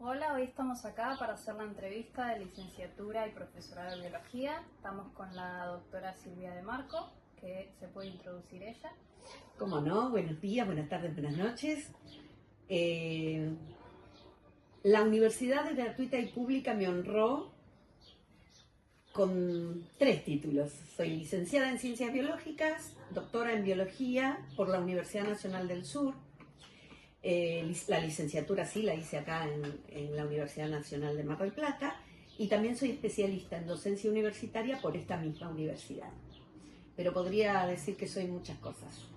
Hola, hoy estamos acá para hacer la entrevista de licenciatura y profesorado de biología. Estamos con la doctora Silvia de Marco, que se puede introducir ella. ¿Cómo no? Buenos días, buenas tardes, buenas noches. Eh, la Universidad Gratuita y Pública me honró con 3 títulos. Soy licenciada en Ciencias Biológicas, doctora en Biología por la Universidad Nacional del Sur. La licenciatura sí la hice acá en la Universidad Nacional de Mar del Plata, y también soy especialista en docencia universitaria por esta misma universidad. Pero podría decir que soy muchas cosas.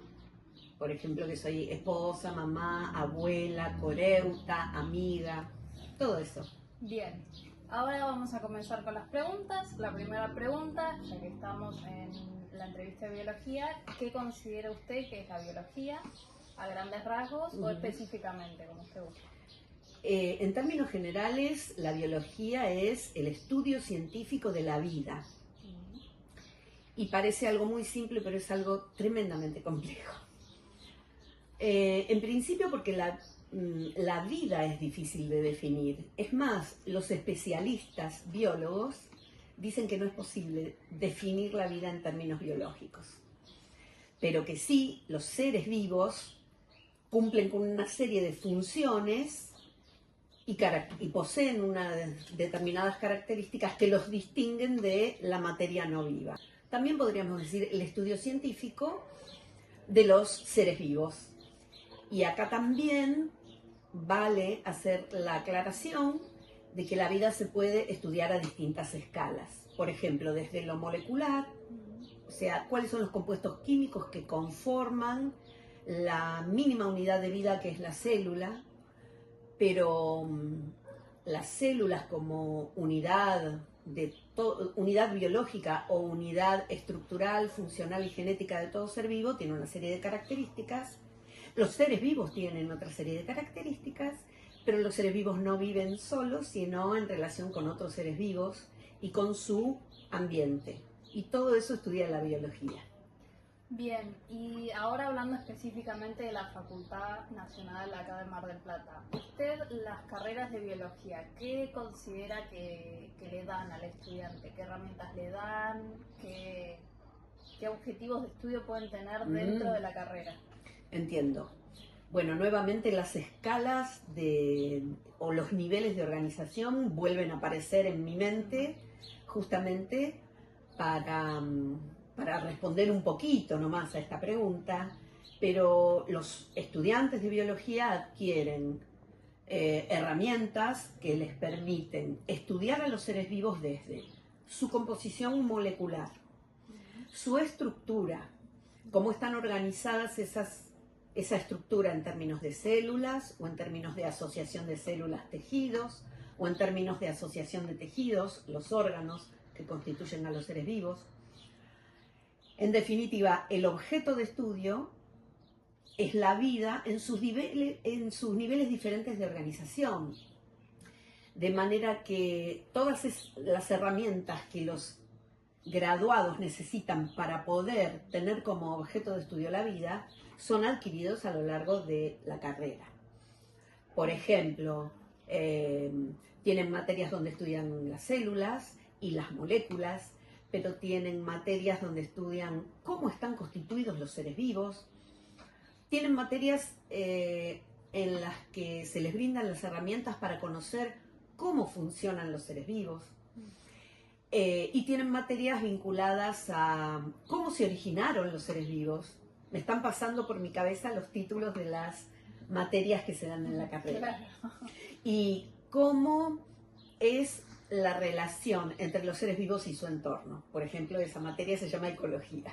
Por ejemplo, que soy esposa, mamá, abuela, coreuta, amiga, todo eso. Bien, ahora vamos a comenzar con las preguntas. La primera pregunta, ya que estamos en la entrevista de biología, ¿qué considera usted que es la biología a grandes rasgos o específicamente, como usted gusta? En términos generales, la biología es el estudio científico de la vida. Y parece algo muy simple, pero es algo tremendamente complejo. En principio porque la vida es difícil de definir. Es más, los especialistas biólogos dicen que no es posible definir la vida en términos biológicos, pero que sí, los seres vivos cumplen con una serie de funciones y poseen determinadas características que los distinguen de la materia no viva. También podríamos decir el estudio científico de los seres vivos. Y acá también vale hacer la aclaración de que la vida se puede estudiar a distintas escalas. Por ejemplo, desde lo molecular, o sea, cuáles son los compuestos químicos que conforman la mínima unidad de vida que es la célula, pero las células como unidad biológica o unidad estructural, funcional y genética de todo ser vivo tiene una serie de características. Los seres vivos tienen otra serie de características, pero los seres vivos no viven solos, sino en relación con otros seres vivos y con su ambiente. Y todo eso estudia la biología. Bien, y ahora hablando específicamente de la Facultad Nacional acá de Mar del Plata, usted las carreras de biología, ¿qué considera que le dan al estudiante? ¿Qué herramientas le dan? ¿Qué objetivos de estudio pueden tener dentro de la carrera? Entiendo. Bueno, nuevamente las escalas o los niveles de organización vuelven a aparecer en mi mente justamente para responder un poquito nomás a esta pregunta, pero los estudiantes de biología adquieren herramientas que les permiten estudiar a los seres vivos desde su composición molecular, su estructura, cómo están organizadas esa estructura en términos de células o en términos de asociación de células-tejidos o en términos de asociación de tejidos, los órganos que constituyen a los seres vivos. En definitiva, el objeto de estudio es la vida en sus niveles diferentes de organización. De manera que todas las herramientas que los graduados necesitan para poder tener como objeto de estudio la vida son adquiridos a lo largo de la carrera. Por ejemplo, tienen materias donde estudian las células y las moléculas, pero tienen materias donde estudian cómo están constituidos los seres vivos. Tienen materias en las que se les brindan las herramientas para conocer cómo funcionan los seres vivos. Y tienen materias vinculadas a cómo se originaron los seres vivos. Me están pasando por mi cabeza los títulos de las materias que se dan en la carrera. Y cómo es la relación entre los seres vivos y su entorno. Por ejemplo, esa materia se llama ecología.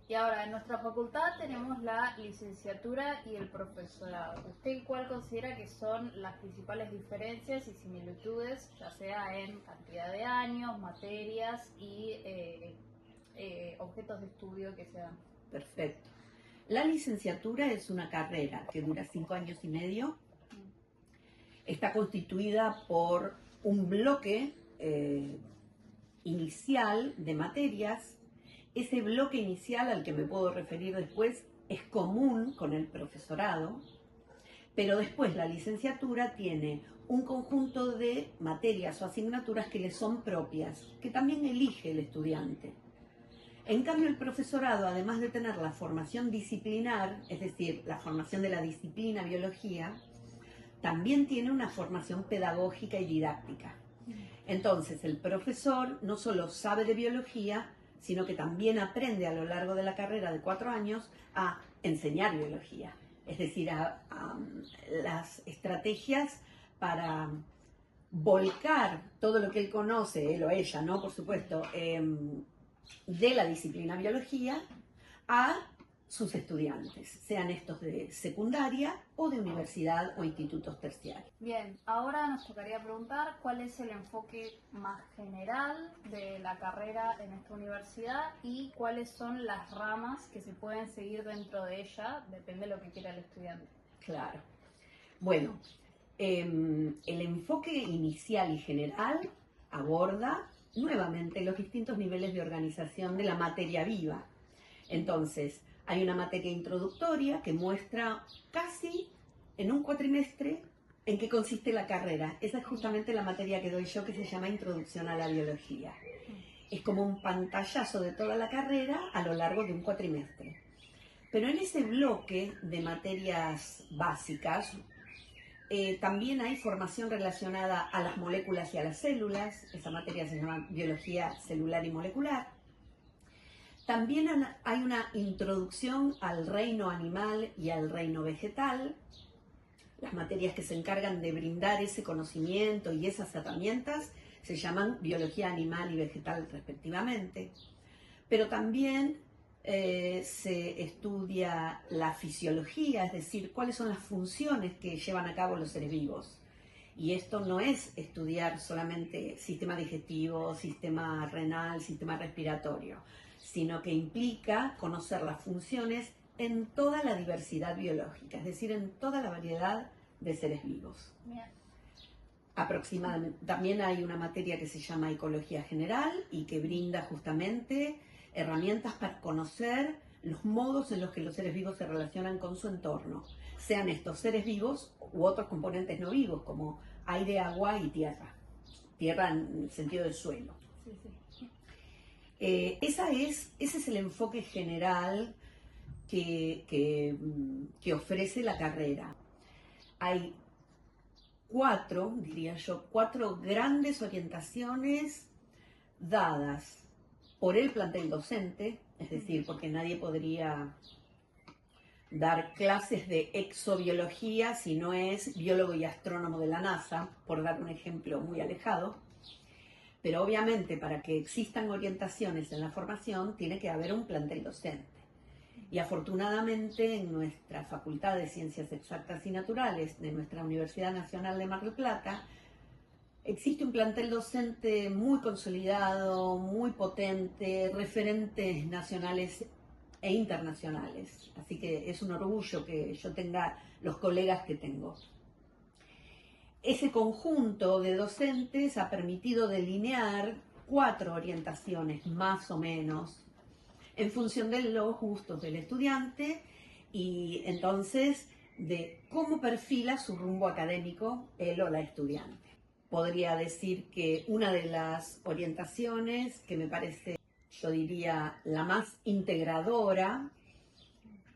Y ahora, en nuestra facultad tenemos la licenciatura y el profesorado. ¿Usted cuál considera que son las principales diferencias y similitudes, ya sea en cantidad de años, materias y objetos de estudio que se dan? Perfecto. La licenciatura es una carrera que dura 5 años y medio. Está constituida por un bloque inicial de materias. Ese bloque inicial al que me puedo referir después es común con el profesorado, Pero después la licenciatura tiene un conjunto de materias o asignaturas que le son propias, que también elige el estudiante. En cambio, el profesorado, además de tener la formación disciplinar, es decir, la formación de la disciplina biología, también tiene una formación pedagógica y didáctica. Entonces, el profesor no solo sabe de biología, sino que también aprende a lo largo de la carrera de 4 años a enseñar biología. Es decir, a las estrategias para volcar todo lo que él conoce, él o ella, ¿no? Por supuesto, de la disciplina biología a sus estudiantes, sean estos de secundaria o de universidad o institutos terciarios. Bien, ahora nos tocaría preguntar cuál es el enfoque más general de la carrera en esta universidad y cuáles son las ramas que se pueden seguir dentro de ella, depende de lo que quiera el estudiante. Claro. Bueno, el enfoque inicial y general aborda nuevamente los distintos niveles de organización de la materia viva. Entonces, hay una materia introductoria que muestra casi en un cuatrimestre en qué consiste la carrera. Esa es justamente la materia que doy yo, que se llama Introducción a la Biología. Es como un pantallazo de toda la carrera a lo largo de un cuatrimestre. Pero en ese bloque de materias básicas, también hay formación relacionada a las moléculas y a las células. Esa materia se llama Biología Celular y Molecular. También hay una introducción al reino animal y al reino vegetal, las materias que se encargan de brindar ese conocimiento y esas herramientas se llaman biología animal y vegetal respectivamente. Pero también se estudia la fisiología, es decir, cuáles son las funciones que llevan a cabo los seres vivos. Y esto no es estudiar solamente sistema digestivo, sistema renal, sistema respiratorio, sino que implica conocer las funciones en toda la diversidad biológica, es decir, en toda la variedad de seres vivos. Bien. Aproximadamente, también hay una materia que se llama Ecología General y que brinda justamente herramientas para conocer los modos en los que los seres vivos se relacionan con su entorno, sean estos seres vivos u otros componentes no vivos como aire, agua y tierra. Tierra en el sentido del suelo. Sí, sí. Ese es el enfoque general que ofrece la carrera. Hay diría yo, cuatro grandes orientaciones dadas por el plantel docente, es decir, porque nadie podría dar clases de exobiología si no es biólogo y astrónomo de la NASA, por dar un ejemplo muy alejado. Pero obviamente para que existan orientaciones en la formación tiene que haber un plantel docente. Y afortunadamente en nuestra Facultad de Ciencias Exactas y Naturales de nuestra Universidad Nacional de Mar del Plata existe un plantel docente muy consolidado, muy potente, referentes nacionales e internacionales. Así que es un orgullo que yo tenga los colegas que tengo. Ese conjunto de docentes ha permitido delinear 4 orientaciones, más o menos, en función de los gustos del estudiante y entonces de cómo perfila su rumbo académico él o la estudiante. Podría decir que una de las orientaciones que me parece, yo diría, la más integradora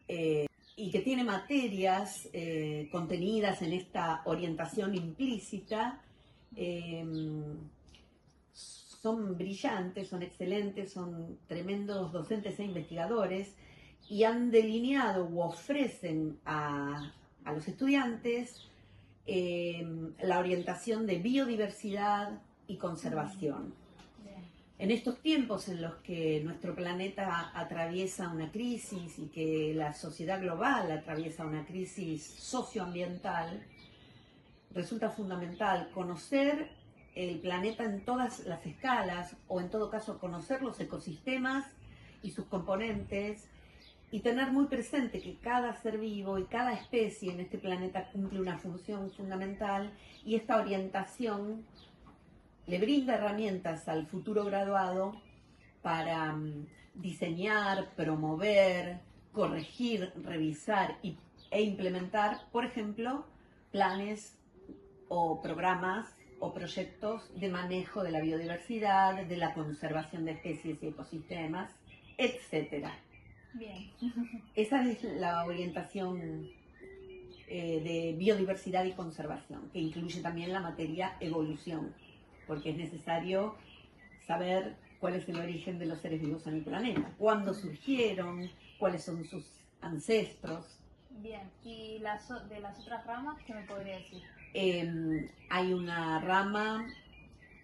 y que tiene materias contenidas en esta orientación implícita, son brillantes, son excelentes, son tremendos docentes e investigadores y han delineado u ofrecen a los estudiantes la orientación de biodiversidad y conservación. En estos tiempos en los que nuestro planeta atraviesa una crisis y que la sociedad global atraviesa una crisis socioambiental, resulta fundamental conocer el planeta en todas las escalas, o en todo caso conocer los ecosistemas y sus componentes, y tener muy presente que cada ser vivo y cada especie en este planeta cumple una función fundamental, y esta orientación le brinda herramientas al futuro graduado para diseñar, promover, corregir, revisar y e implementar, por ejemplo, planes o programas o proyectos de manejo de la biodiversidad, de la conservación de especies y ecosistemas, etcétera. Bien. Esa es la orientación de biodiversidad y conservación, que incluye también la materia evolución, porque es necesario saber cuál es el origen de los seres vivos en el planeta, cuándo surgieron, cuáles son sus ancestros. Bien, ¿y de las otras ramas qué me podría decir? Hay una rama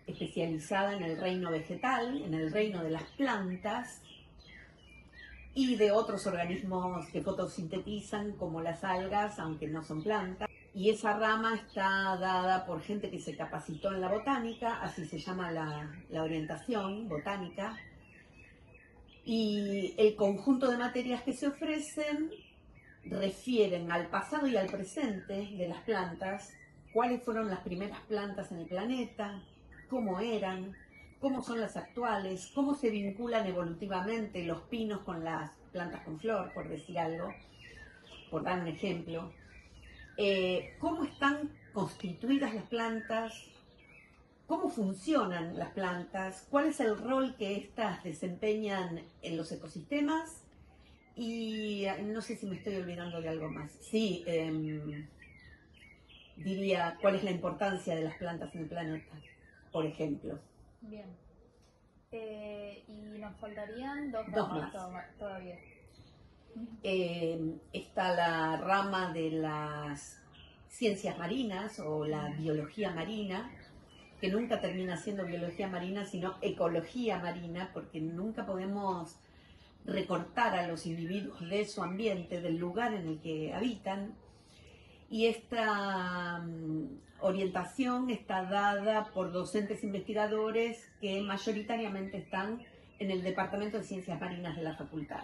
especializada en el reino vegetal, en el reino de las plantas y de otros organismos que fotosintetizan como las algas, aunque no son plantas. Y esa rama está dada por gente que se capacitó en la botánica, así se llama la orientación botánica. Y el conjunto de materias que se ofrecen refieren al pasado y al presente de las plantas, cuáles fueron las primeras plantas en el planeta, cómo eran, cómo son las actuales, cómo se vinculan evolutivamente los pinos con las plantas con flor, por decir algo, por dar un ejemplo, cómo están constituidas las plantas, cómo funcionan las plantas, cuál es el rol que éstas desempeñan en los ecosistemas y no sé si me estoy olvidando de algo más. Sí, diría cuál es la importancia de las plantas en el planeta, por ejemplo. Bien. Y nos faltarían dos Más. Todavía. Está la rama de las ciencias marinas o la biología marina, que nunca termina siendo biología marina, sino ecología marina, porque nunca podemos recortar a los individuos de su ambiente, del lugar en el que habitan. Y esta orientación está dada por docentes investigadores que mayoritariamente están en el Departamento de Ciencias Marinas de la Facultad.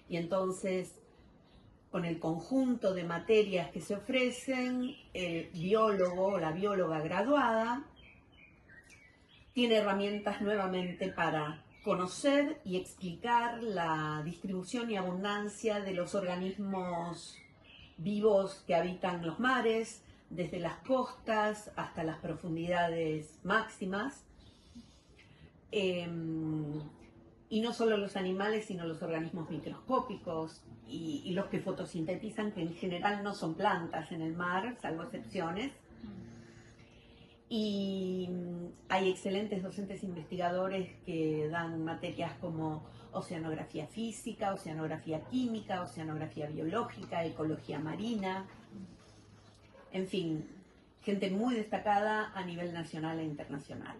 Y entonces, con el conjunto de materias que se ofrecen, el biólogo o la bióloga graduada tiene herramientas nuevamente para conocer y explicar la distribución y abundancia de los organismos vivos que habitan los mares, desde las costas hasta las profundidades máximas. Y no solo los animales, sino los organismos microscópicos y los que fotosintetizan, que en general no son plantas en el mar, salvo excepciones. Y hay excelentes docentes investigadores que dan materias como oceanografía física, oceanografía química, oceanografía biológica, ecología marina, en fin, gente muy destacada a nivel nacional e internacional.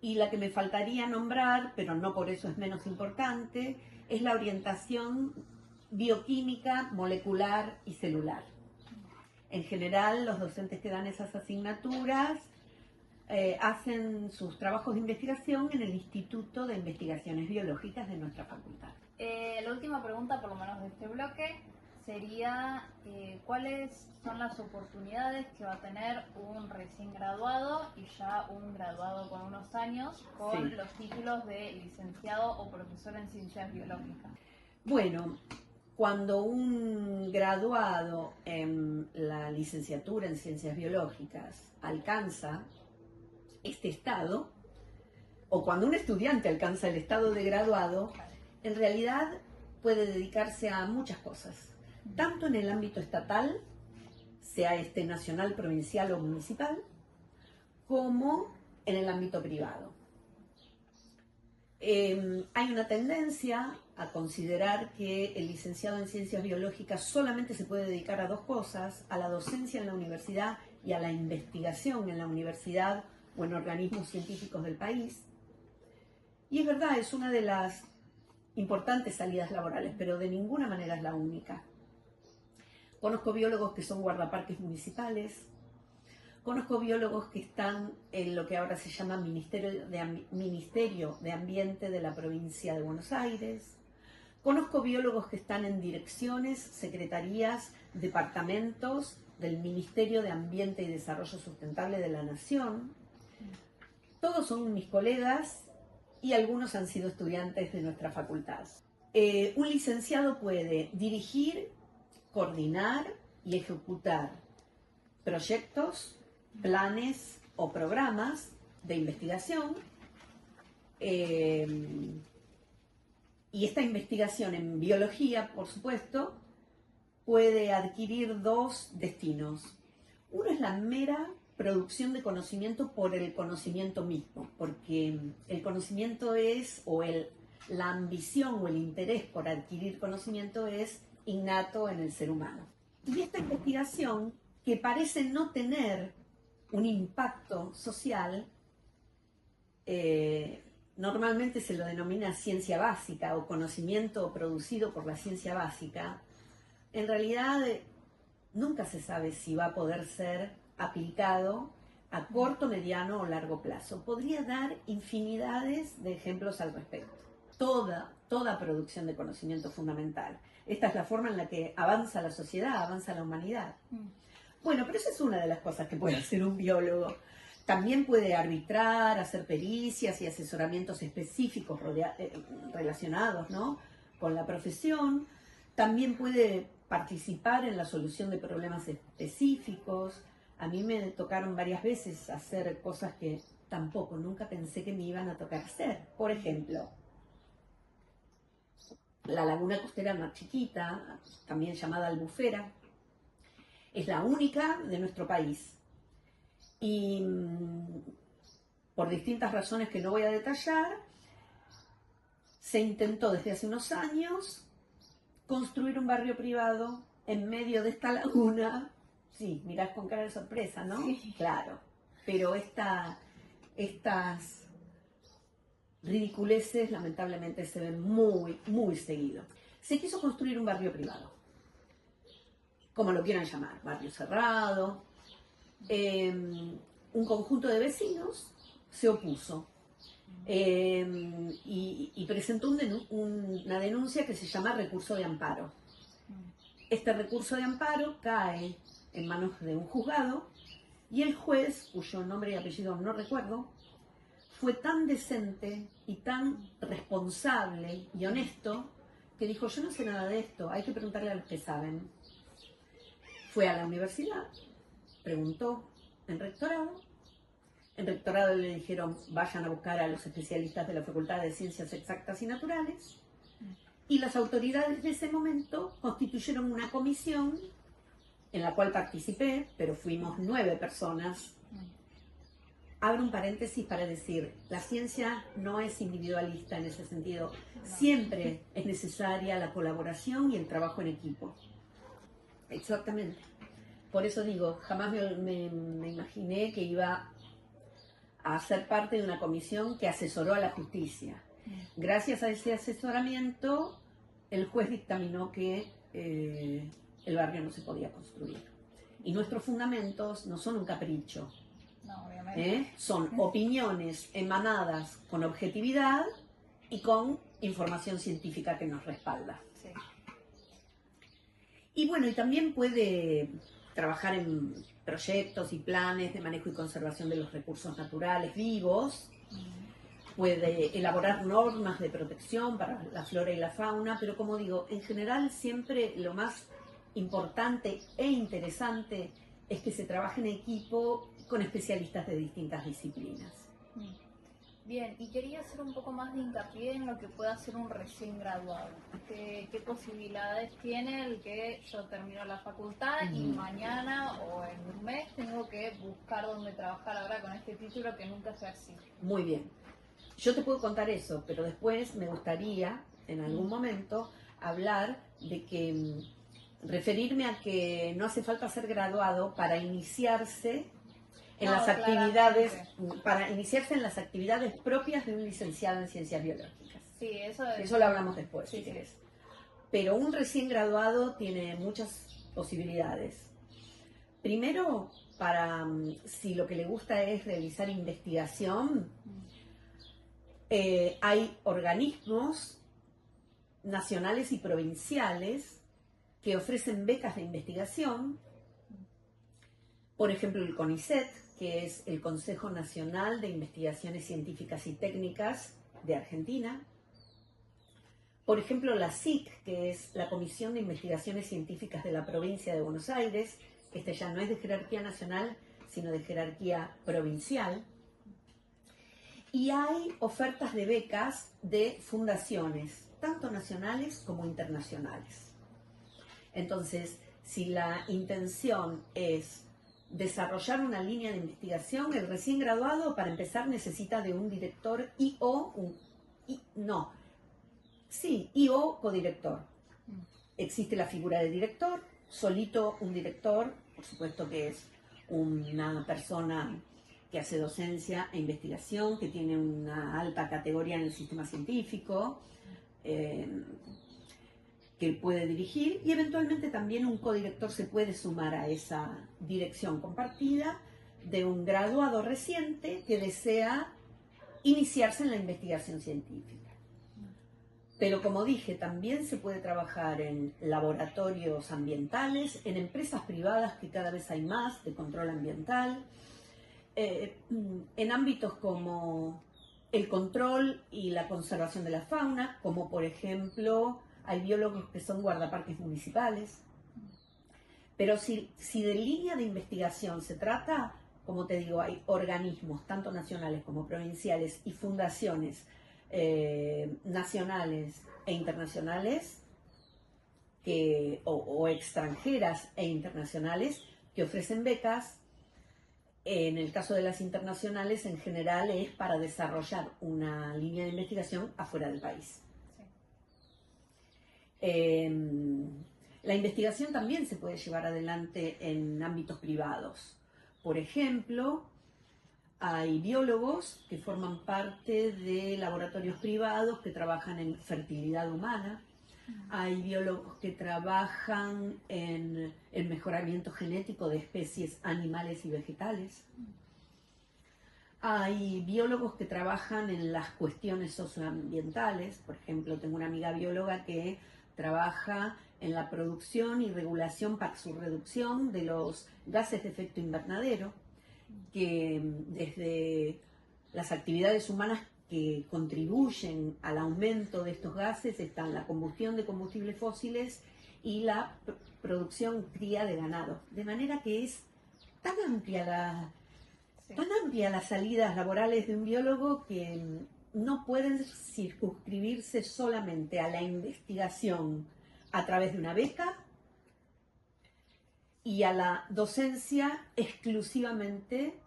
Y la que me faltaría nombrar, pero no por eso es menos importante, es la orientación bioquímica, molecular y celular. En general, los docentes que dan esas asignaturas hacen sus trabajos de investigación en el Instituto de Investigaciones Biológicas de nuestra facultad. La última pregunta, por lo menos de este bloque, sería ¿cuáles son las oportunidades que va a tener un recién graduado y ya un graduado con unos años con los títulos de licenciado o profesor en ciencias biológicas? Bueno, cuando un graduado en la licenciatura en ciencias biológicas alcanza este estado, o cuando un estudiante alcanza el estado de graduado, en realidad puede dedicarse a muchas cosas, tanto en el ámbito estatal, sea este nacional, provincial o municipal, como en el ámbito privado. Hay una tendencia a considerar que el licenciado en ciencias biológicas solamente se puede dedicar a dos cosas, a la docencia en la universidad y a la investigación en la universidad o en organismos científicos del país. Y es verdad, es una de las importantes salidas laborales, pero de ninguna manera es la única. Conozco biólogos que son guardaparques municipales, conozco biólogos que están en lo que ahora se llama Ministerio de Ambiente de la provincia de Buenos Aires, conozco biólogos que están en direcciones, secretarías, departamentos del Ministerio de Ambiente y Desarrollo Sustentable de la Nación. Todos son mis colegas y algunos han sido estudiantes de nuestra facultad. Un licenciado puede dirigir, coordinar y ejecutar proyectos, planes o programas de investigación. Y esta investigación en biología, por supuesto, puede adquirir dos destinos. Uno es la mera producción de conocimiento por el conocimiento mismo, porque el conocimiento es, la ambición o el interés por adquirir conocimiento es innato en el ser humano. Y esta investigación, que parece no tener un impacto social, normalmente se lo denomina ciencia básica o conocimiento producido por la ciencia básica, en realidad nunca se sabe si va a poder ser aplicado a corto, mediano o largo plazo. Podría dar infinidades de ejemplos al respecto. Toda producción de conocimiento es fundamental. Esta es la forma en la que avanza la sociedad, avanza la humanidad. Bueno, pero esa es una de las cosas que puede hacer un biólogo. También puede arbitrar, hacer pericias y asesoramientos específicos relacionados, ¿no?, con la profesión. También puede participar en la solución de problemas específicos. A mí me tocaron varias veces hacer cosas que nunca pensé que me iban a tocar hacer. Por ejemplo, la laguna costera más chiquita, también llamada Albufera, es la única de nuestro país. Y por distintas razones que no voy a detallar, se intentó desde hace unos años construir un barrio privado en medio de esta laguna. Sí, mirás con cara de sorpresa, ¿no? Sí. Claro, pero estas ridiculeces lamentablemente se ven muy, muy seguido. Se quiso construir un barrio privado, como lo quieran llamar, barrio cerrado. Un conjunto de vecinos se opuso y presentó una denuncia que se llama recurso de amparo. Este recurso de amparo cae en manos de un juzgado y el juez, cuyo nombre y apellido no recuerdo, fue tan decente y tan responsable y honesto que dijo: yo no sé nada de esto, hay que preguntarle a los que saben. Fue a la universidad, preguntó en rectorado le dijeron: vayan a buscar a los especialistas de la Facultad de Ciencias Exactas y Naturales, y las autoridades de ese momento constituyeron una comisión en la cual participé, pero fuimos 9 personas. Abro un paréntesis para decir, la ciencia no es individualista en ese sentido. Siempre es necesaria la colaboración y el trabajo en equipo. Exactamente. Por eso digo, jamás me imaginé que iba a ser parte de una comisión que asesoró a la justicia. Gracias a ese asesoramiento, el juez dictaminó que el barrio no se podía construir. Y nuestros fundamentos no son un capricho. No, obviamente. Son opiniones emanadas con objetividad y con información científica que nos respalda. Sí. Y bueno, y también puede trabajar en proyectos y planes de manejo y conservación de los recursos naturales vivos, puede elaborar normas de protección para la flora y la fauna, pero como digo, en general siempre lo más importante e interesante es que se trabaje en equipo con especialistas de distintas disciplinas. Bien, y quería hacer un poco más de hincapié en lo que puede hacer un recién graduado. ¿Qué posibilidades tiene el que yo termino la facultad y mañana o en un mes tengo que buscar dónde trabajar ahora con este título que nunca fue así? Muy bien. Yo te puedo contar eso, pero después me gustaría, en algún momento, hablar de que referirme a que no hace falta ser graduado para iniciarse en las actividades, para iniciarse en las actividades propias de un licenciado en ciencias biológicas. Sí, eso lo hablamos después, sí, si querés. Pero un recién graduado tiene muchas posibilidades. Primero, si lo que le gusta es realizar investigación, hay organismos nacionales y provinciales que ofrecen becas de investigación. Por ejemplo, el CONICET, que es el Consejo Nacional de Investigaciones Científicas y Técnicas de Argentina. Por ejemplo, la SIC, que es la Comisión de Investigaciones Científicas de la Provincia de Buenos Aires, este ya no es de jerarquía nacional, sino de jerarquía provincial. Y hay ofertas de becas de fundaciones, tanto nacionales como internacionales. Entonces, si la intención es desarrollar una línea de investigación, el recién graduado, para empezar, necesita de un director I.O. codirector. Existe la figura de director, solito un director, por supuesto que es una persona que hace docencia e investigación, que tiene una alta categoría en el sistema científico, que puede dirigir, y eventualmente también un codirector se puede sumar a esa dirección compartida de un graduado reciente que desea iniciarse en la investigación científica. Pero como dije, también se puede trabajar en laboratorios ambientales, en empresas privadas, que cada vez hay más, de control ambiental, en ámbitos como el control y la conservación de la fauna, como por ejemplo hay biólogos que son guardaparques municipales. Pero si de línea de investigación se trata, como te digo, hay organismos, tanto nacionales como provinciales, y fundaciones nacionales e internacionales, o extranjeras e internacionales, que ofrecen becas. En el caso de las internacionales, en general, es para desarrollar una línea de investigación afuera del país. La investigación también se puede llevar adelante en ámbitos privados. Por ejemplo, hay biólogos que forman parte de laboratorios privados que trabajan en fertilidad humana. Hay biólogos que trabajan en el mejoramiento genético de especies animales y vegetales. Hay biólogos que trabajan en las cuestiones socioambientales. Por ejemplo, tengo una amiga bióloga que trabaja en la producción y regulación para su reducción de los gases de efecto invernadero, que desde las actividades humanas que contribuyen al aumento de estos gases están la combustión de combustibles fósiles y la producción cría de ganado. De manera que es tan amplia las salidas laborales de un biólogo que no pueden circunscribirse solamente a la investigación a través de una beca y a la docencia exclusivamente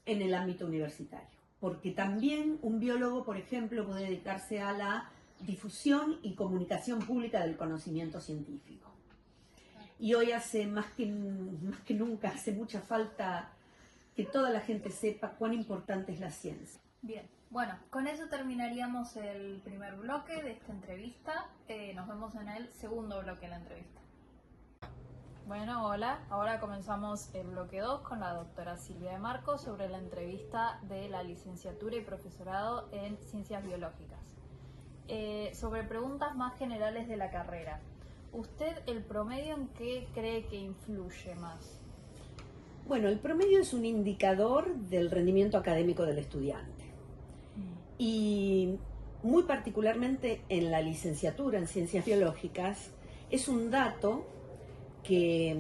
en el ámbito universitario. Porque también un biólogo, por ejemplo, puede dedicarse a la difusión y comunicación pública del conocimiento científico. Y hoy hace más que nunca, hace mucha falta que toda la gente sepa cuán importante es la ciencia. Bien, bueno, con eso terminaríamos el primer bloque de esta entrevista. Nos vemos en el segundo bloque de la entrevista. Bueno, hola. Ahora comenzamos el bloque 2 con la doctora Silvia de Marcos sobre la entrevista de la licenciatura y profesorado en Ciencias Biológicas. Sobre preguntas más generales de la carrera. ¿Usted el promedio en qué cree que influye más? Bueno, el promedio es un indicador del rendimiento académico del estudiante. Y muy particularmente en la licenciatura en Ciencias Biológicas, es un dato que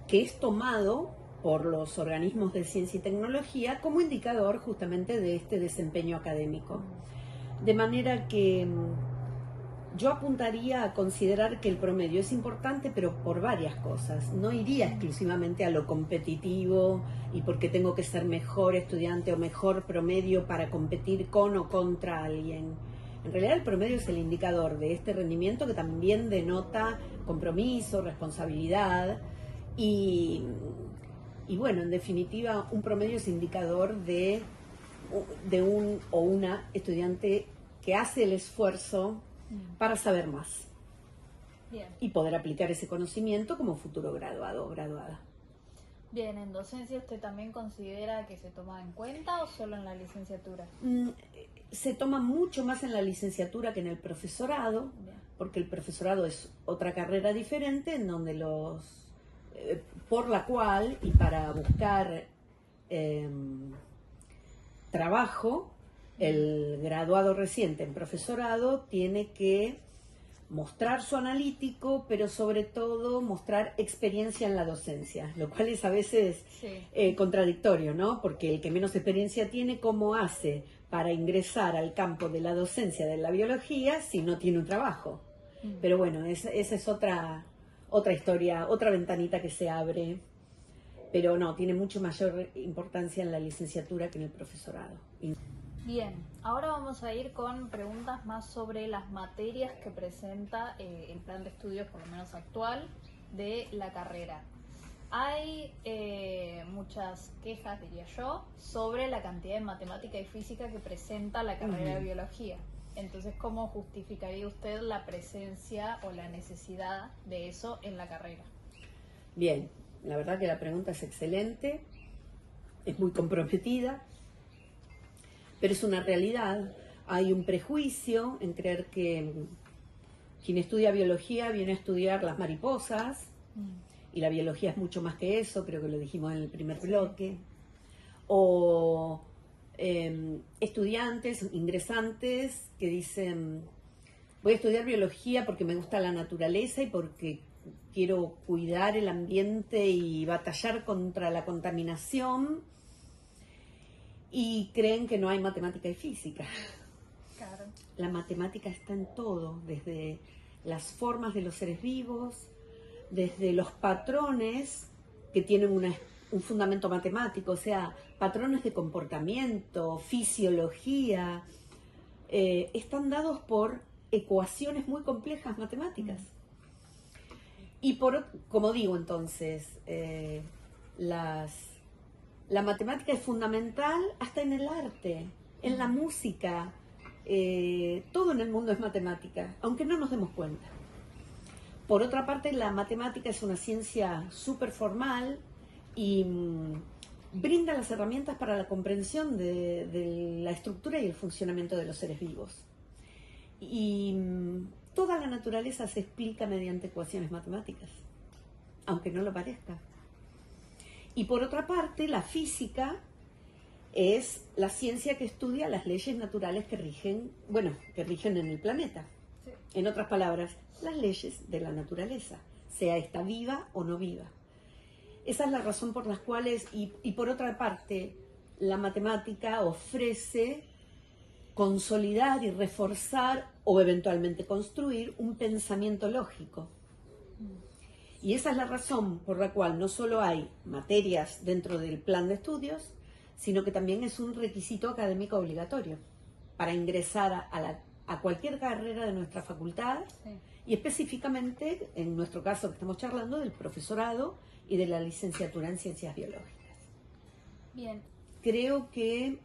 es tomado por los organismos de ciencia y tecnología como indicador justamente de este desempeño académico. De manera que yo apuntaría a considerar que el promedio es importante, pero por varias cosas. No iría exclusivamente a lo competitivo y porque tengo que ser mejor estudiante o mejor promedio para competir con o contra alguien. En realidad el promedio es el indicador de este rendimiento que también denota compromiso, responsabilidad y bueno, en definitiva, un promedio es indicador de un o una estudiante que hace el esfuerzo para saber más. Bien. Y poder aplicar ese conocimiento como futuro graduado o graduada. Bien, ¿en docencia usted también considera que se toma en cuenta o solo en la licenciatura? Se toma mucho más en la licenciatura que en el profesorado, porque el profesorado es otra carrera diferente en donde por la cual y para buscar trabajo El graduado reciente en profesorado tiene que mostrar su analítico, pero sobre todo mostrar experiencia en la docencia, lo cual es a veces contradictorio, ¿no? Porque el que menos experiencia tiene, ¿cómo hace para ingresar al campo de la docencia de la biología si no tiene un trabajo? Pero bueno, esa es otra historia, otra ventanita que se abre, pero no, tiene mucho mayor importancia en la licenciatura que en el profesorado. Bien, ahora vamos a ir con preguntas más sobre las materias que presenta el plan de estudios, por lo menos actual, de la carrera. Hay muchas quejas, diría yo, sobre la cantidad de matemática y física que presenta la carrera de biología. Entonces, ¿cómo justificaría usted la presencia o la necesidad de eso en la carrera? Bien, la verdad que la pregunta es excelente, es muy comprometida, pero es una realidad. Hay un prejuicio en creer que quien estudia biología viene a estudiar las mariposas, y la biología es mucho más que eso, creo que lo dijimos en el primer bloque. O estudiantes, ingresantes, que dicen, voy a estudiar biología porque me gusta la naturaleza y porque quiero cuidar el ambiente y batallar contra la contaminación, y creen que no hay matemática y física. Claro. La matemática está en todo, desde las formas de los seres vivos, desde los patrones que tienen un fundamento matemático, o sea, patrones de comportamiento, fisiología, están dados por ecuaciones muy complejas matemáticas. Y como digo entonces, la matemática es fundamental hasta en el arte, en la música, todo en el mundo es matemática, aunque no nos demos cuenta. Por otra parte, la matemática es una ciencia súper formal y brinda las herramientas para la comprensión de la estructura y el funcionamiento de los seres vivos. Y toda la naturaleza se explica mediante ecuaciones matemáticas, aunque no lo parezca. Y por otra parte, la física es la ciencia que estudia las leyes naturales que rigen en el planeta. Sí. En otras palabras, las leyes de la naturaleza, sea esta viva o no viva. Esa es la razón por las cuales, y por otra parte, la matemática ofrece consolidar y reforzar o eventualmente construir un pensamiento lógico. Y esa es la razón por la cual no solo hay materias dentro del plan de estudios, sino que también es un requisito académico obligatorio para ingresar a cualquier carrera de nuestra facultad, sí. Y específicamente, en nuestro caso que estamos charlando, del profesorado y de la licenciatura en ciencias biológicas. Bien. Creo que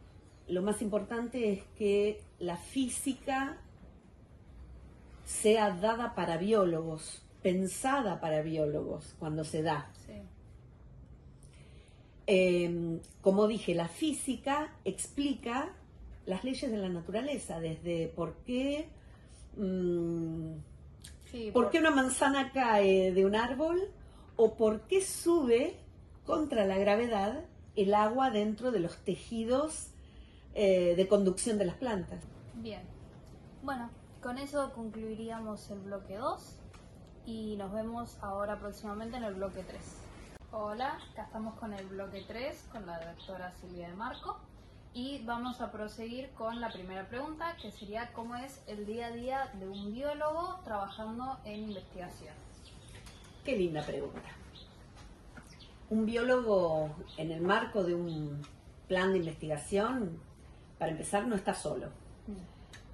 lo más importante es que la física sea dada para biólogos, pensada para biólogos cuando se da. Sí. Como dije, la física explica las leyes de la naturaleza, desde por qué una manzana cae de un árbol o por qué sube contra la gravedad el agua dentro de los tejidos de conducción de las plantas. Bien, bueno, con eso concluiríamos el bloque 2 y nos vemos ahora próximamente en el bloque 3. Hola, acá estamos con el bloque 3 con la doctora Silvia de Marco y vamos a proseguir con la primera pregunta, que sería ¿cómo es el día a día de un biólogo trabajando en investigación? Qué linda pregunta. Un biólogo en el marco de un plan de investigación, para empezar, no está solo.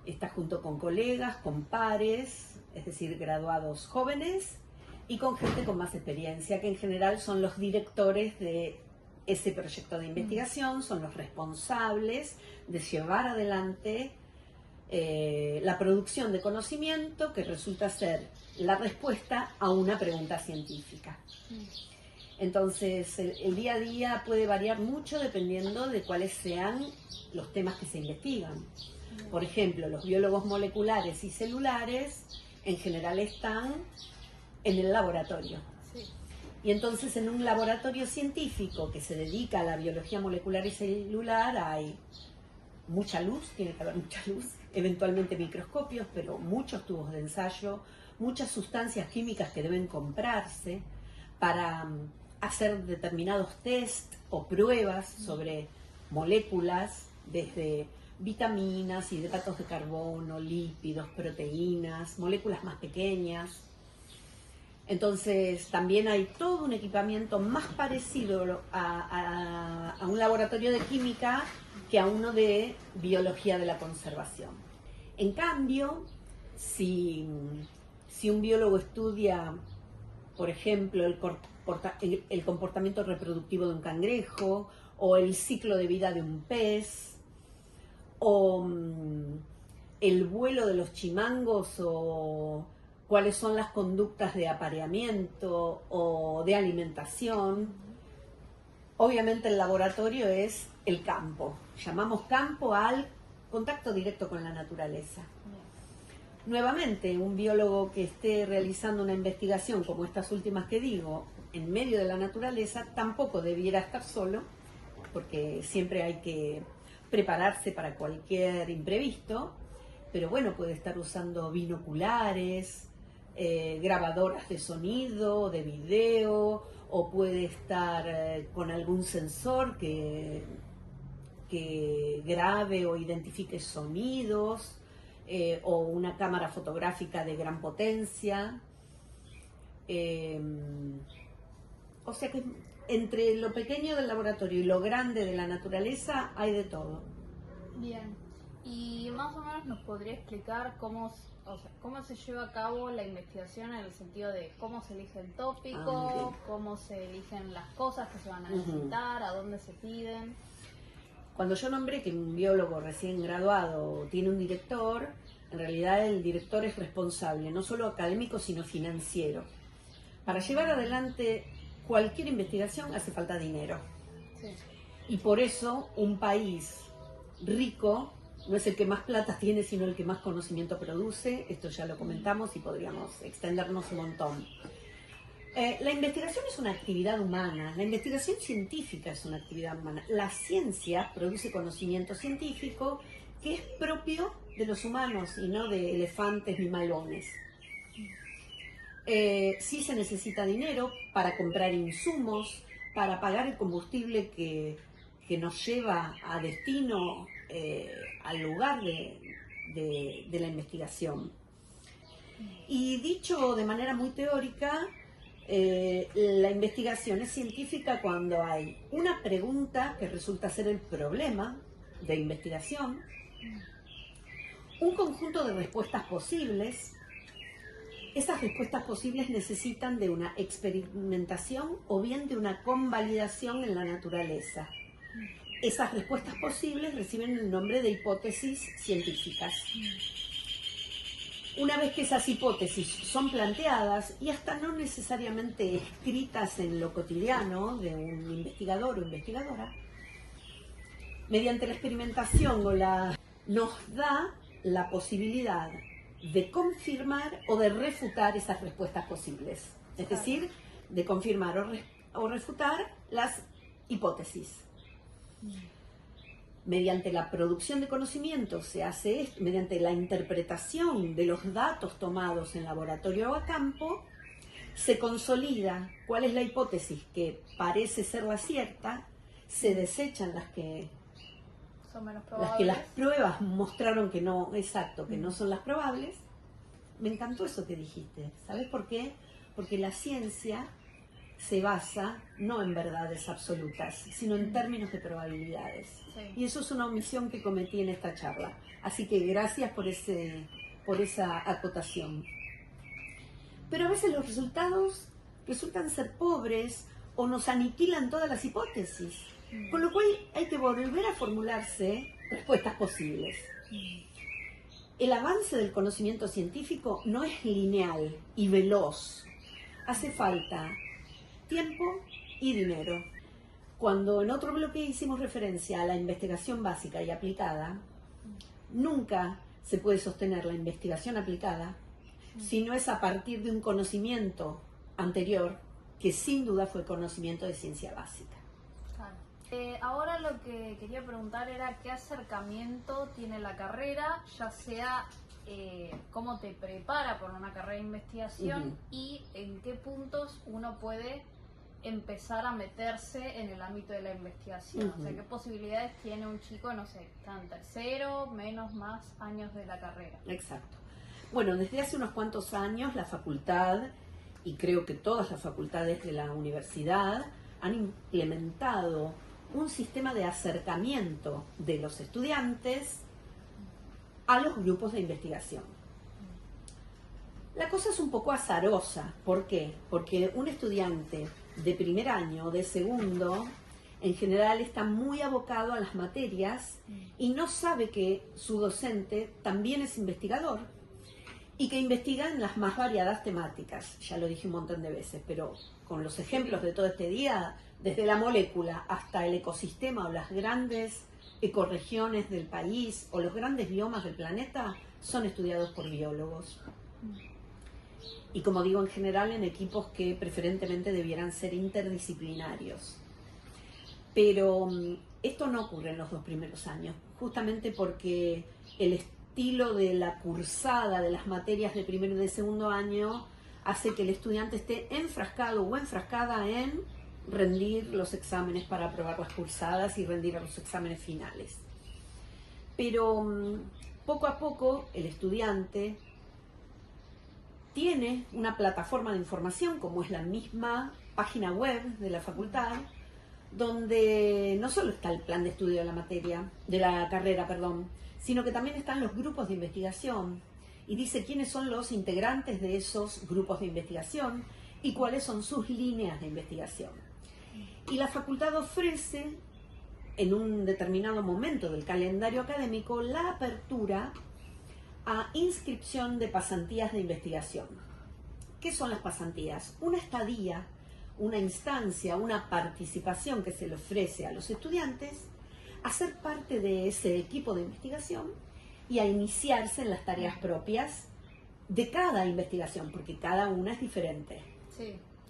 Está junto con colegas, con pares, es decir, graduados jóvenes y con gente con más experiencia, que en general son los directores de ese proyecto de investigación, son los responsables de llevar adelante la producción de conocimiento que resulta ser la respuesta a una pregunta científica. Entonces, el día a día puede variar mucho dependiendo de cuáles sean los temas que se investigan. Por ejemplo, los biólogos moleculares y celulares en general están en el laboratorio. Sí. Y entonces en un laboratorio científico que se dedica a la biología molecular y celular hay mucha luz, tiene que haber mucha luz, eventualmente microscopios, pero muchos tubos de ensayo, muchas sustancias químicas que deben comprarse para hacer determinados test o pruebas sobre moléculas, desde vitaminas, hidratos de carbono, lípidos, proteínas, moléculas más pequeñas. Entonces también hay todo un equipamiento más parecido a un laboratorio de química que a uno de biología de la conservación. En cambio, si un biólogo estudia, por ejemplo, el comportamiento reproductivo de un cangrejo, o el ciclo de vida de un pez, o el vuelo de los chimangos, o cuáles son las conductas de apareamiento o de alimentación, obviamente el laboratorio es el campo. Llamamos campo al contacto directo con la naturaleza. Nuevamente, un biólogo que esté realizando una investigación como estas últimas que digo, en medio de la naturaleza, tampoco debiera estar solo, porque siempre hay que prepararse para cualquier imprevisto, pero bueno, puede estar usando binoculares, grabadoras de sonido, de video, o puede estar con algún sensor que grabe o identifique sonidos, o una cámara fotográfica de gran potencia. O sea que entre lo pequeño del laboratorio y lo grande de la naturaleza hay de todo. Bien, y más o menos nos podría explicar cómo se lleva a cabo la investigación, en el sentido de cómo se elige el tópico, cómo se eligen las cosas que se van a necesitar, a dónde se piden. Cuando yo nombré que un biólogo recién graduado tiene un director, en realidad el director es responsable, no solo académico, sino financiero. Para llevar adelante cualquier investigación hace falta dinero. Sí. Y por eso un país rico no es el que más plata tiene, sino el que más conocimiento produce. Esto ya lo comentamos y podríamos extendernos un montón. La investigación es una actividad humana, la investigación científica es una actividad humana. La ciencia produce conocimiento científico que es propio de los humanos y no de elefantes ni malones. Sí se necesita dinero para comprar insumos, para pagar el combustible que nos lleva a destino, al lugar de la investigación. Y dicho de manera muy teórica, la investigación es científica cuando hay una pregunta que resulta ser el problema de investigación, un conjunto de respuestas posibles. Esas respuestas posibles necesitan de una experimentación o bien de una convalidación en la naturaleza. Esas respuestas posibles reciben el nombre de hipótesis científicas. Una vez que esas hipótesis son planteadas y hasta no necesariamente escritas en lo cotidiano de un investigador o investigadora, mediante la experimentación nos da la posibilidad de confirmar o de refutar esas respuestas posibles. Es decir, de confirmar o refutar las hipótesis. Mediante la producción de conocimiento se hace esto, mediante la interpretación de los datos tomados en laboratorio o a campo, se consolida cuál es la hipótesis que parece ser la cierta, se desechan las que son menos probables, las pruebas mostraron que no, exacto, que no son las probables. Me encantó eso que dijiste. ¿Sabes por qué? Porque la ciencia se basa no en verdades absolutas, sino en términos de probabilidades. Sí. Y eso es una omisión que cometí en esta charla. Así que gracias por esa acotación. Pero a veces los resultados resultan ser pobres o nos aniquilan todas las hipótesis. Con lo cual hay que volver a formularse respuestas posibles. El avance del conocimiento científico no es lineal y veloz. Hace falta tiempo y dinero. Cuando en otro bloque hicimos referencia a la investigación básica y aplicada, nunca se puede sostener la investigación aplicada si no es a partir de un conocimiento anterior que sin duda fue conocimiento de ciencia básica. Claro. Ahora lo que quería preguntar era qué acercamiento tiene la carrera, ya sea cómo te prepara por una carrera de investigación y en qué puntos uno puede empezar a meterse en el ámbito de la investigación. O sea, qué posibilidades tiene un chico, no sé, está en tercero, menos, más años de la carrera. Exacto. Bueno, desde hace unos cuantos años la facultad, y creo que todas las facultades de la universidad, han implementado un sistema de acercamiento de los estudiantes a los grupos de investigación. La cosa es un poco azarosa. ¿Por qué? Porque un estudiante de primer año o de segundo, en general está muy abocado a las materias y no sabe que su docente también es investigador y que investiga en las más variadas temáticas. Ya lo dije un montón de veces, pero con los ejemplos de todo este día, desde la molécula hasta el ecosistema o las grandes ecorregiones del país o los grandes biomas del planeta, son estudiados por biólogos. Y como digo, en general en equipos que preferentemente debieran ser interdisciplinarios. Pero esto no ocurre en los 2 primeros años, justamente porque el estilo de la cursada de las materias de primero y de segundo año hace que el estudiante esté enfrascado o enfrascada en rendir los exámenes para aprobar las cursadas y rendir los exámenes finales. Pero poco a poco el estudiante tiene una plataforma de información, como es la misma página web de la facultad, donde no solo está el plan de estudio de la materia, de la carrera, sino que también están los grupos de investigación y dice quiénes son los integrantes de esos grupos de investigación y cuáles son sus líneas de investigación. Y la facultad ofrece, en un determinado momento del calendario académico, la apertura a inscripción de pasantías de investigación. ¿Qué son las pasantías? Una estadía, una instancia, una participación que se le ofrece a los estudiantes a ser parte de ese equipo de investigación y a iniciarse en las tareas propias de cada investigación, porque cada una es diferente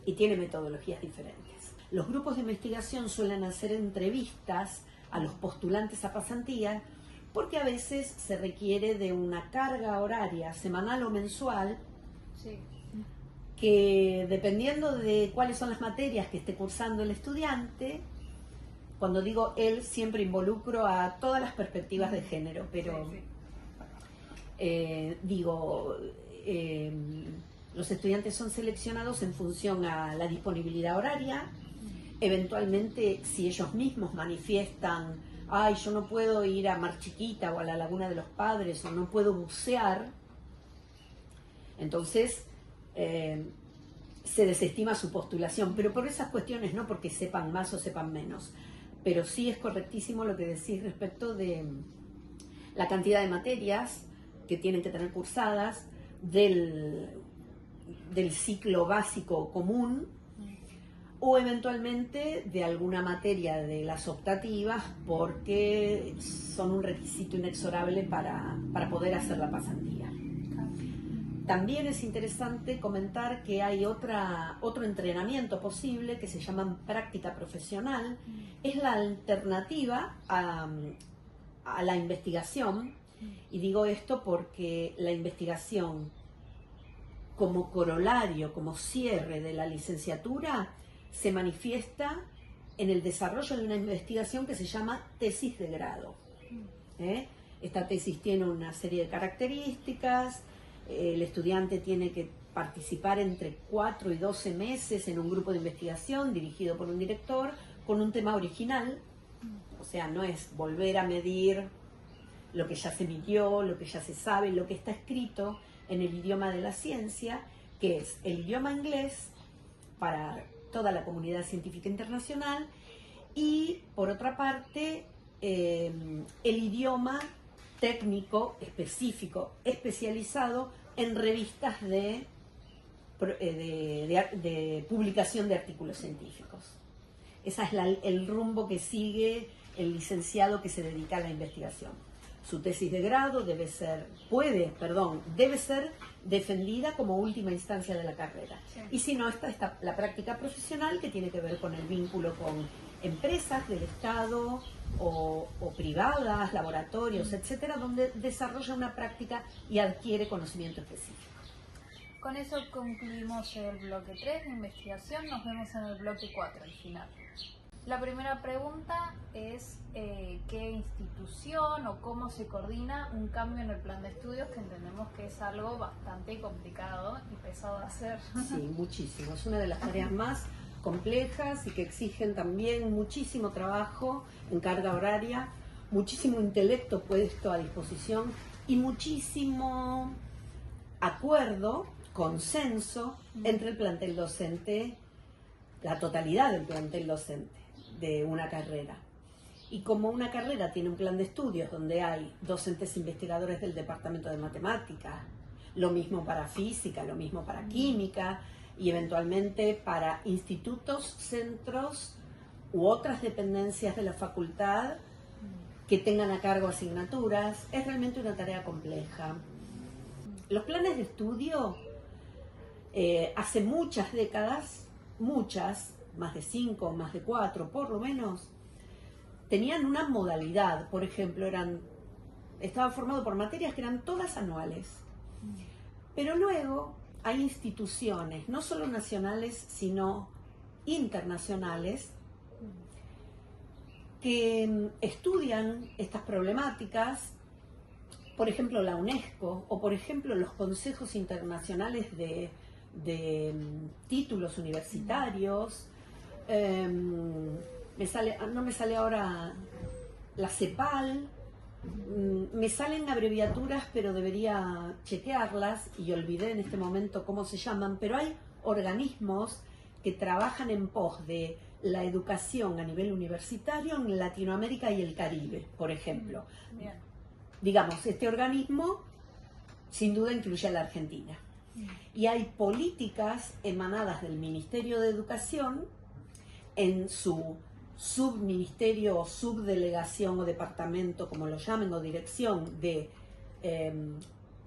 y tiene metodologías diferentes. Los grupos de investigación suelen hacer entrevistas a los postulantes a pasantía porque a veces se requiere de una carga horaria semanal o mensual que, dependiendo de cuáles son las materias que esté cursando el estudiante, cuando digo él siempre involucro a todas las perspectivas de género, pero los estudiantes son seleccionados en función a la disponibilidad horaria. Eventualmente, si ellos mismos manifiestan, ay, yo no puedo ir a Mar Chiquita o a la Laguna de los Padres, o no puedo bucear, entonces se desestima su postulación, pero por esas cuestiones, no porque sepan más o sepan menos. Pero sí es correctísimo lo que decís respecto de la cantidad de materias que tienen que tener cursadas, del ciclo básico común, o eventualmente de alguna materia de las optativas, porque son un requisito inexorable para poder hacer la pasantía. También es interesante comentar que hay otro entrenamiento posible que se llama práctica profesional. Es la alternativa a la investigación, y digo esto porque la investigación, como corolario, como cierre de la licenciatura, se manifiesta en el desarrollo de una investigación que se llama tesis de grado. Esta tesis tiene una serie de características. El estudiante tiene que participar entre 4 y 12 meses en un grupo de investigación dirigido por un director con un tema original. O sea, no es volver a medir lo que ya se midió, lo que ya se sabe, lo que está escrito en el idioma de la ciencia, que es el idioma inglés para toda la comunidad científica internacional, y por otra parte el idioma técnico, específico, especializado en revistas de publicación de artículos científicos. Ese es el rumbo que sigue el licenciado que se dedica a la investigación. Su tesis de grado debe ser defendida como última instancia de la carrera. Sí. Y si no, está la práctica profesional, que tiene que ver con el vínculo con empresas del Estado o privadas, laboratorios, etcétera, donde desarrolla una práctica y adquiere conocimiento específico. Con eso concluimos el bloque 3 de investigación. Nos vemos en el bloque 4 al final. La primera pregunta es ¿qué institución o cómo se coordina un cambio en el plan de estudios, que entendemos que es algo bastante complicado y pesado de hacer? Sí, muchísimo. Es una de las tareas más complejas y que exigen también muchísimo trabajo en carga horaria, muchísimo intelecto puesto a disposición y muchísimo acuerdo, consenso entre el plantel docente, la totalidad del plantel docente de una carrera. Y como una carrera tiene un plan de estudios donde hay docentes investigadores del departamento de matemáticas, lo mismo para física, lo mismo para química y eventualmente para institutos, centros u otras dependencias de la facultad que tengan a cargo asignaturas, es realmente una tarea compleja. Los planes de estudio hace muchas décadas, más de 5, más de 4 por lo menos, tenían una modalidad. Por ejemplo, estaba formado por materias que eran todas anuales. Pero luego hay instituciones, no solo nacionales, sino internacionales, que estudian estas problemáticas. Por ejemplo, la UNESCO o por ejemplo los consejos internacionales de títulos universitarios. No me sale ahora la CEPAL, me salen abreviaturas, pero debería chequearlas y olvidé en este momento cómo se llaman, pero hay organismos que trabajan en pos de la educación a nivel universitario en Latinoamérica y el Caribe, por ejemplo. Bien. Digamos, este organismo sin duda incluye a la Argentina. Y hay políticas emanadas del Ministerio de Educación en su subministerio o subdelegación o departamento, como lo llamen, o dirección de, en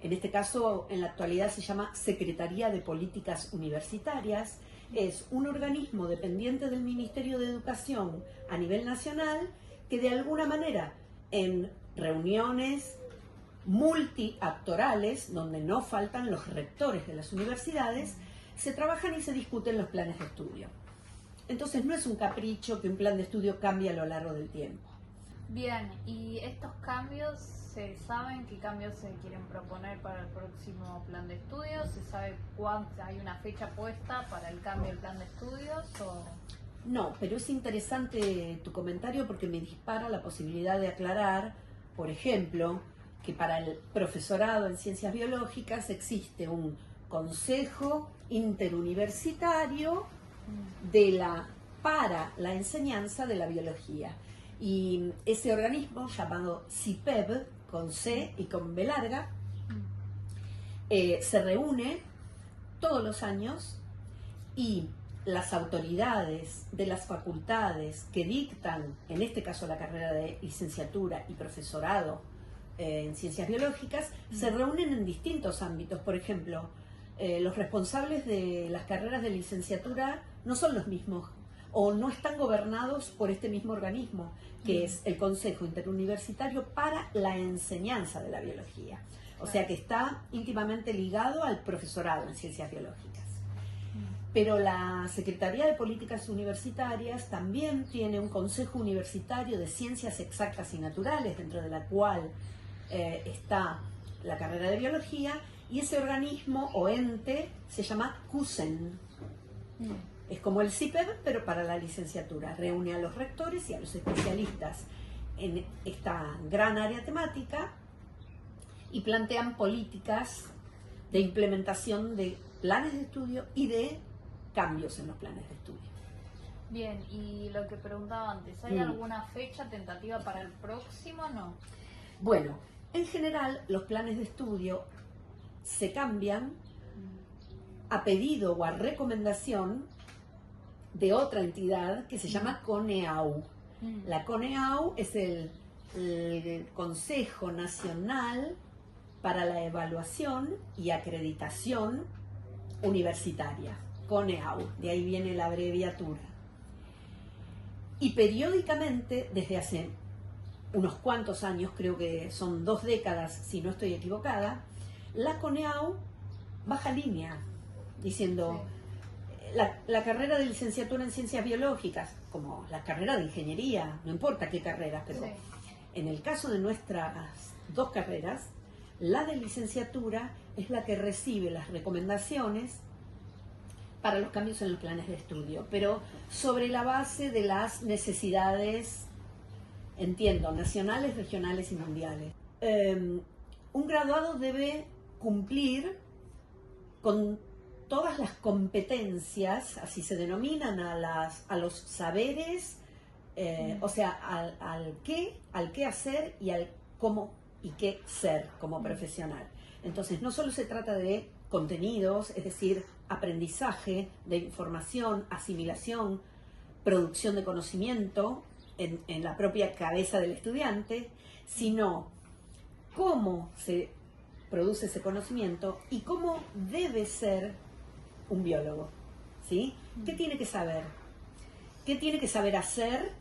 este caso, en la actualidad se llama Secretaría de Políticas Universitarias. Es un organismo dependiente del Ministerio de Educación a nivel nacional que de alguna manera en reuniones multiactorales, donde no faltan los rectores de las universidades, se trabajan y se discuten los planes de estudio. Entonces no es un capricho que un plan de estudio cambie a lo largo del tiempo. Bien, ¿y estos cambios, se saben qué cambios se quieren proponer para el próximo plan de estudios? ¿Se sabe cuándo hay una fecha puesta para el cambio del plan de estudios? No, pero es interesante tu comentario porque me dispara la posibilidad de aclarar, por ejemplo, que para el profesorado en ciencias biológicas existe un consejo interuniversitario para la enseñanza de la biología. Y ese organismo llamado CIPEB, con C y con B larga, se reúne todos los años y las autoridades de las facultades que dictan, en este caso la carrera de licenciatura y profesorado en ciencias biológicas, se reúnen en distintos ámbitos. Por ejemplo, los responsables de las carreras de licenciatura no son los mismos o no están gobernados por este mismo organismo, que es el Consejo Interuniversitario para la Enseñanza de la Biología. O sea que está íntimamente ligado al profesorado en ciencias biológicas. Pero la Secretaría de Políticas Universitarias también tiene un Consejo Universitario de Ciencias Exactas y Naturales, dentro de la cual está la carrera de biología, y ese organismo o ente se llama CUSEN. Es como el CIPEB, pero para la licenciatura. Reúne a los rectores y a los especialistas en esta gran área temática y plantean políticas de implementación de planes de estudio y de cambios en los planes de estudio. Bien, y lo que preguntaba antes, ¿hay alguna fecha tentativa para el próximo o no? Bueno, en general los planes de estudio se cambian a pedido o a recomendación de otra entidad que se llama CONEAU. La CONEAU es el Consejo Nacional para la Evaluación y Acreditación Universitaria, CONEAU, de ahí viene la abreviatura. Y periódicamente, desde hace unos cuantos años, creo que son 2 décadas, si no estoy equivocada, la CONEAU baja línea, diciendo la carrera de licenciatura en ciencias biológicas, como la carrera de ingeniería, no importa qué carrera, pero en el caso de nuestras 2 carreras, la de licenciatura es la que recibe las recomendaciones para los cambios en los planes de estudio, pero sobre la base de las necesidades, entiendo, nacionales, regionales y mundiales. Un graduado debe cumplir con todas las competencias, así se denominan, a los saberes, o sea, al qué hacer y al cómo y qué ser como profesional. Entonces, no solo se trata de contenidos, es decir, aprendizaje de información, asimilación, producción de conocimiento en la propia cabeza del estudiante, sino cómo se produce ese conocimiento y cómo debe ser un biólogo, ¿sí? ¿Qué tiene que saber? ¿Qué tiene que saber hacer?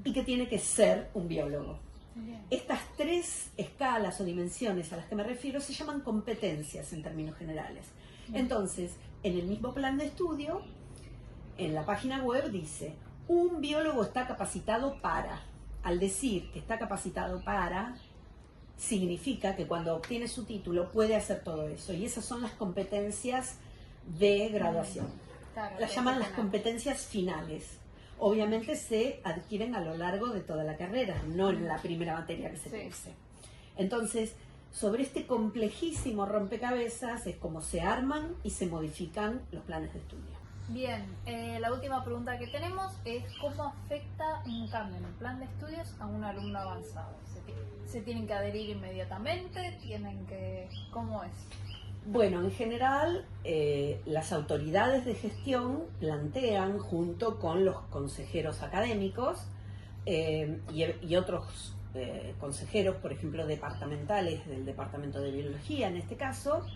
¿Y qué tiene que ser un biólogo? Estas 3 escalas o dimensiones a las que me refiero se llaman competencias en términos generales. Entonces, en el mismo plan de estudio, en la página web dice, un biólogo está capacitado para. Al decir que está capacitado para, significa que cuando obtiene su título puede hacer todo eso. Y esas son las competencias de graduación. Claro, las llaman las competencias finales. Obviamente se adquieren a lo largo de toda la carrera, no en la primera materia que se curse. Entonces, sobre este complejísimo rompecabezas es como se arman y se modifican los planes de estudio. Bien, la última pregunta que tenemos es ¿cómo afecta un cambio en el plan de estudios a un alumno avanzado? ¿Se tienen que adherir inmediatamente? ¿Cómo es? Bueno, en general, las autoridades de gestión plantean, junto con los consejeros académicos y otros consejeros, por ejemplo, departamentales del Departamento de Biología, en este caso,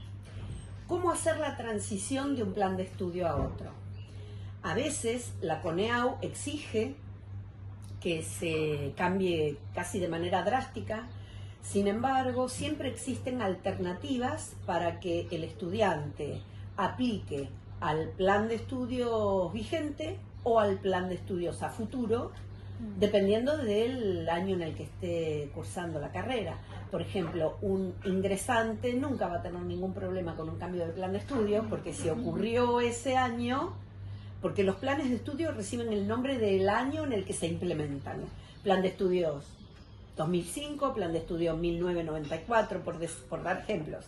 cómo hacer la transición de un plan de estudio a otro. A veces la CONEAU exige que se cambie casi de manera drástica. Sin embargo, siempre existen alternativas para que el estudiante aplique al plan de estudios vigente o al plan de estudios a futuro, dependiendo del año en el que esté cursando la carrera. Por ejemplo, un ingresante nunca va a tener ningún problema con un cambio de plan de estudios, porque si ocurrió ese año, porque los planes de estudio reciben el nombre del año en el que se implementan. Plan de estudios 2005, plan de estudio 1994, por dar ejemplos.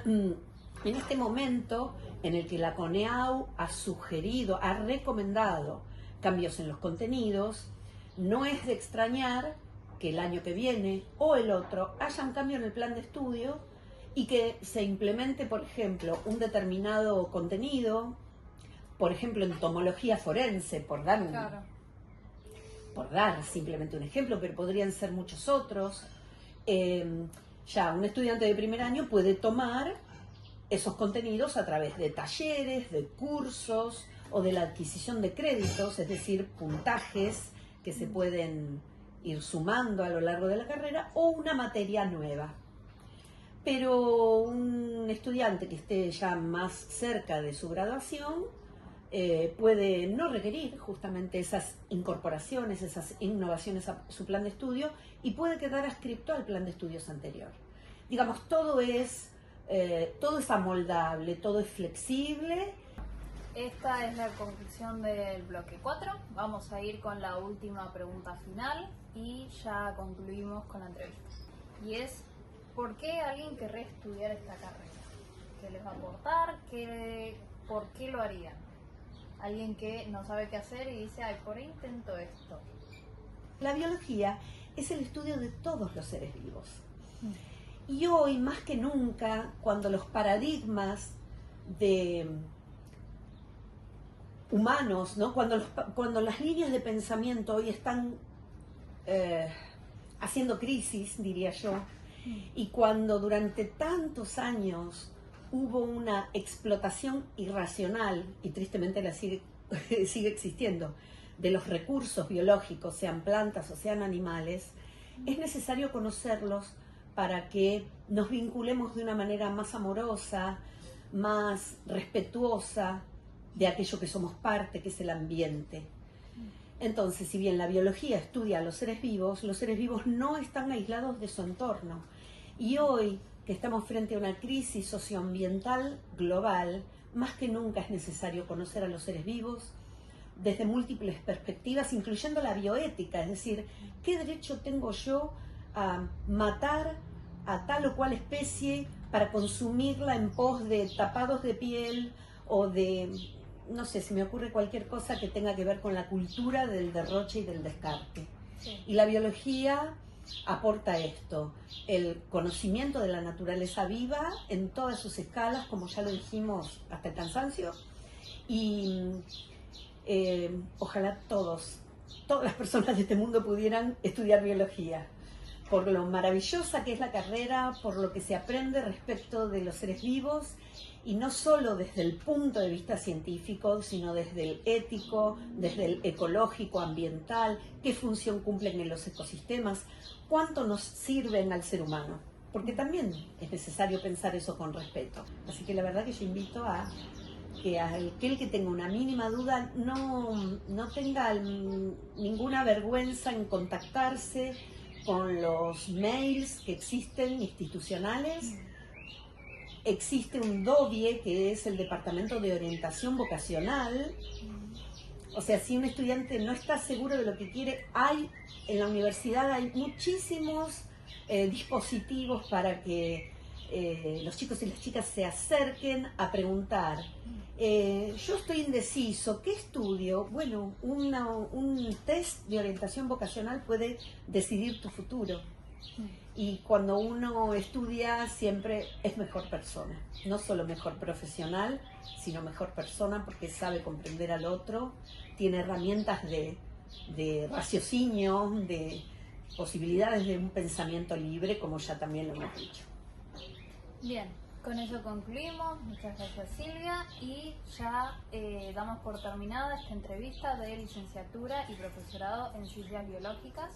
En este momento en el que la CONEAU ha recomendado cambios en los contenidos, no es de extrañar que el año que viene o el otro haya un cambio en el plan de estudio y que se implemente, por ejemplo, un determinado contenido, por ejemplo, entomología forense, por dar simplemente un ejemplo, pero podrían ser muchos otros. Ya un estudiante de primer año puede tomar esos contenidos a través de talleres, de cursos o de la adquisición de créditos, es decir, puntajes que se pueden ir sumando a lo largo de la carrera, o una materia nueva. Pero un estudiante que esté ya más cerca de su graduación puede no requerir justamente esas incorporaciones, esas innovaciones a su plan de estudio, y puede quedar adscripto al plan de estudios anterior. Digamos, todo es amoldable, todo es flexible. Esta es la conclusión del bloque 4. Vamos a ir con la última pregunta final y ya concluimos con la entrevista. Y es, ¿por qué alguien querrá estudiar esta carrera? ¿Qué les va a aportar? ¿Por qué lo harían? Alguien que no sabe qué hacer y dice, ay, por ahí intento esto. La biología es el estudio de todos los seres vivos. Y hoy, más que nunca, cuando los paradigmas de humanos, ¿no? Cuando las líneas de pensamiento hoy están haciendo crisis, diría yo, y cuando durante tantos años hubo una explotación irracional, y tristemente sigue existiendo, de los recursos biológicos, sean plantas o sean animales, es necesario conocerlos para que nos vinculemos de una manera más amorosa, más respetuosa de aquello que somos parte, que es el ambiente. Entonces, si bien la biología estudia a los seres vivos no están aislados de su entorno. Y hoy, que estamos frente a una crisis socioambiental global, más que nunca es necesario conocer a los seres vivos desde múltiples perspectivas, incluyendo la bioética, es decir, ¿qué derecho tengo yo a matar a tal o cual especie para consumirla en pos de tapados de piel o de, no sé, se me ocurre cualquier cosa que tenga que ver con la cultura del derroche y del descarte? Sí. Y la biología aporta esto, el conocimiento de la naturaleza viva en todas sus escalas, como ya lo dijimos hasta el cansancio, y ojalá todas las personas de este mundo pudieran estudiar biología, por lo maravillosa que es la carrera, por lo que se aprende respecto de los seres vivos, y no solo desde el punto de vista científico, sino desde el ético, desde el ecológico, ambiental, qué función cumplen en los ecosistemas, cuánto nos sirven al ser humano, porque también es necesario pensar eso con respeto. Así que la verdad que yo invito a que aquel que tenga una mínima duda no tenga ninguna vergüenza en contactarse con los mails que existen institucionales. Existe un DOVIE, que es el Departamento de Orientación Vocacional. O sea, si un estudiante no está seguro de lo que quiere, en la universidad hay muchísimos dispositivos para que los chicos y las chicas se acerquen a preguntar. Yo estoy indeciso, ¿qué estudio? Bueno, un test de orientación vocacional puede decidir tu futuro. Y cuando uno estudia siempre es mejor persona, no solo mejor profesional, sino mejor persona porque sabe comprender al otro, tiene herramientas de raciocinio, de posibilidades de un pensamiento libre, como ya también lo hemos dicho. Bien, con eso concluimos. Muchas gracias, Silvia, y ya damos por terminada esta entrevista de licenciatura y profesorado en ciencias biológicas.